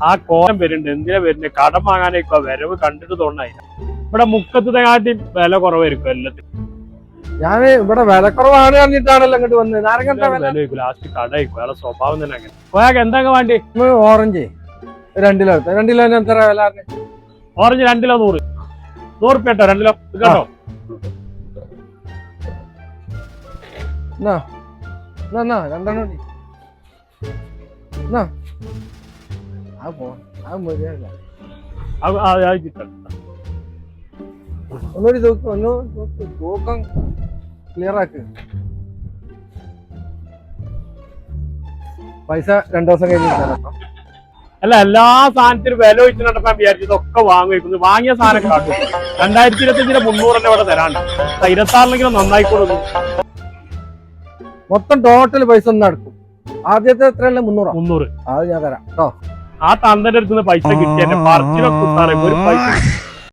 ആ കോലം വരുന്നുണ്ട്. എന്തിനാ വരുന്നത്? കടം വാങ്ങാനേക്കോ വരവ് കണ്ടിട്ട് തോന്നായി. ഇവിടെ മുക്കത്തെ കാട്ടി വില കുറവായിരിക്കും എല്ലാത്തിനും. ഞാൻ ഇവിടെ വിലക്കുറവാണ് പറഞ്ഞിട്ടാണല്ലോ ഇങ്ങോട്ട് വന്നത്. ലാസ്റ്റ് കട ആയിക്കും. അയാളെ സ്വഭാവം തന്നെ അങ്ങനെ. പോയാൽ എന്താ വേണ്ടി? Orange 2 kilo. 2 കിലോന് എത്ര വില? ഓറഞ്ച് 2 കിലോ 100 റുപ്യ കേട്ടോ. 2 കിലോ കേട്ടോ. രണ്ടെണ്ണം ഒന്നുകൂടി തൂക്കം ക്ലിയർ ആക്ക്. പൈസ 2 ദിവസം കഴിഞ്ഞ് അല്ല, എല്ലാ സാധനത്തിനും വില വെച്ചിട്ടുണ്ടപ്പോ വിചാരിച്ചതൊക്കെ വാങ്ങുന്നു. വാങ്ങിയ സാധനം കാട്ടും. 2025 300 ഇവിടെ തരാണ്ട്. 26 നന്നായിക്കോളൂ. മൊത്തം ടോട്ടൽ പൈസ ഒന്ന് നടക്കും. ആദ്യത്തെ എത്രയല്ലേ? 300. അത് ഞാൻ തരാം കേട്ടോ. ആ തന്തന്റെ അടുത്ത് പൈസ കിട്ടിയ പറച്ചിലൊക്കെ ഒരു പൈസ